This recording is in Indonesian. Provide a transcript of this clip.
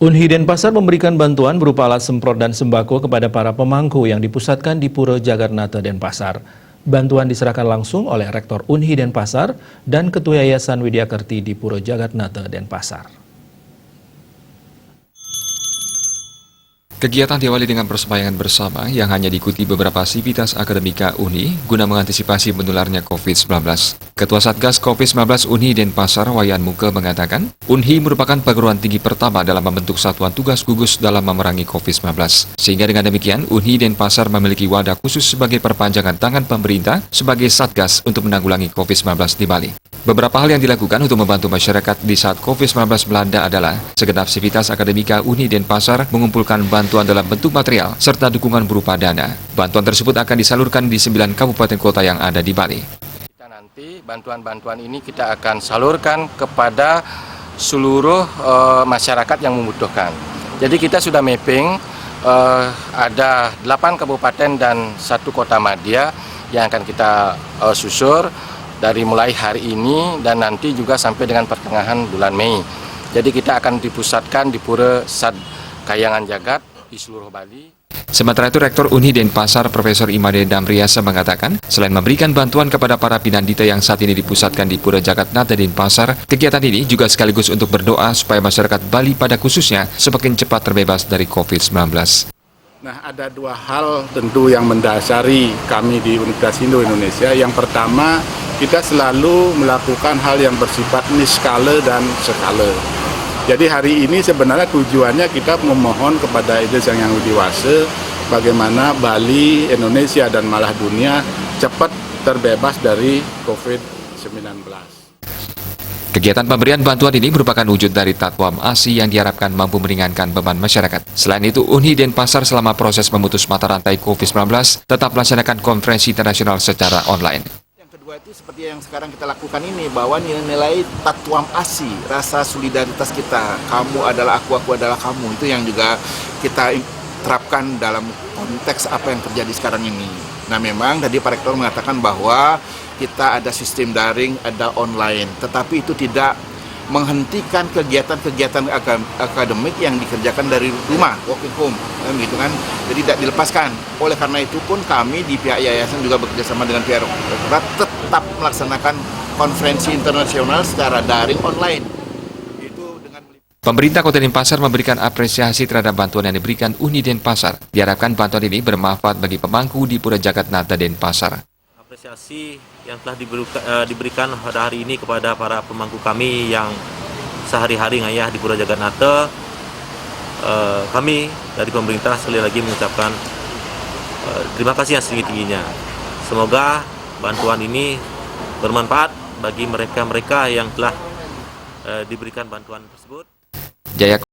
Unhi Denpasar memberikan bantuan berupa alat semprot dan sembako kepada para pemangku yang dipusatkan di Pura Jagannatha Denpasar. Bantuan diserahkan langsung oleh Rektor Unhi Denpasar dan Ketua Yayasan Widyakerti di Pura Jagannatha Denpasar. Kegiatan diawali dengan persembayangan bersama yang hanya diikuti beberapa sivitas akademika Unhi guna mengantisipasi menularnya COVID-19. Ketua Satgas COVID-19 Unhi Denpasar, Wayan Muke, mengatakan, Unhi merupakan perguruan tinggi pertama dalam membentuk satuan tugas gugus dalam memerangi COVID-19. Sehingga dengan demikian, Unhi Denpasar memiliki wadah khusus sebagai perpanjangan tangan pemerintah sebagai Satgas untuk menanggulangi COVID-19 di Bali. Beberapa hal yang dilakukan untuk membantu masyarakat di saat COVID-19 melanda adalah segenap sivitas akademika Unhi Denpasar mengumpulkan bantuan dalam bentuk material serta dukungan berupa dana. Bantuan tersebut akan disalurkan di 9 kabupaten kota yang ada di Bali. Nanti bantuan-bantuan ini kita akan salurkan kepada seluruh masyarakat yang membutuhkan. Jadi kita sudah mapping ada 8 kabupaten dan 1 kota madya yang akan kita susur dari mulai hari ini dan nanti juga sampai dengan pertengahan bulan Mei. Jadi kita akan dipusatkan di Pura Sad Kayangan Jagat di seluruh Bali. Sementara itu, Rektor Unhi Denpasar Profesor Imade Damriasa mengatakan, selain memberikan bantuan kepada para pinandita yang saat ini dipusatkan di Pura Jagannatha Denpasar, kegiatan ini juga sekaligus untuk berdoa supaya masyarakat Bali pada khususnya semakin cepat terbebas dari COVID-19. Nah, ada 2 hal tentu yang mendasari kami di Universitas Hindu Indonesia. Yang pertama, kita selalu melakukan hal yang bersifat niskala dan skala. Jadi hari ini sebenarnya tujuannya kita memohon kepada Idris Yang Widiwasa bagaimana Bali, Indonesia, dan malah dunia cepat terbebas dari COVID-19. Kegiatan pemberian bantuan ini merupakan wujud dari Tatwam ASI yang diharapkan mampu meringankan beban masyarakat. Selain itu, Unhi Denpasar selama proses memutus mata rantai COVID-19 tetap melaksanakan konferensi internasional secara online. Yang kedua itu seperti yang sekarang kita lakukan ini, bahwa nilai-nilai Tatwam ASI, rasa solidaritas kita, kamu adalah aku adalah kamu, itu yang juga kita terapkan dalam konteks apa yang terjadi sekarang ini. Nah, memang tadi Pak Rektor mengatakan bahwa kita ada sistem daring, ada online, tetapi itu tidak menghentikan kegiatan-kegiatan akademik yang dikerjakan dari rumah, working home, gitu kan. Jadi tidak dilepaskan. Oleh karena itu pun kami di pihak yayasan juga bekerjasama dengan pihak rektorat tetap melaksanakan konferensi internasional secara daring online. Pemerintah Kota Denpasar memberikan apresiasi terhadap bantuan yang diberikan Unhi Denpasar. Diharapkan bantuan ini bermanfaat bagi pemangku di Pura Jagannatha Denpasar. Apresiasi yang telah diberikan pada hari ini kepada para pemangku kami yang sehari-hari ngayah di Pura Jagannatha, kami dari pemerintah sekali lagi mengucapkan terima kasih yang setinggi-tingginya. Semoga bantuan ini bermanfaat bagi mereka-mereka yang telah diberikan bantuan tersebut. Jaya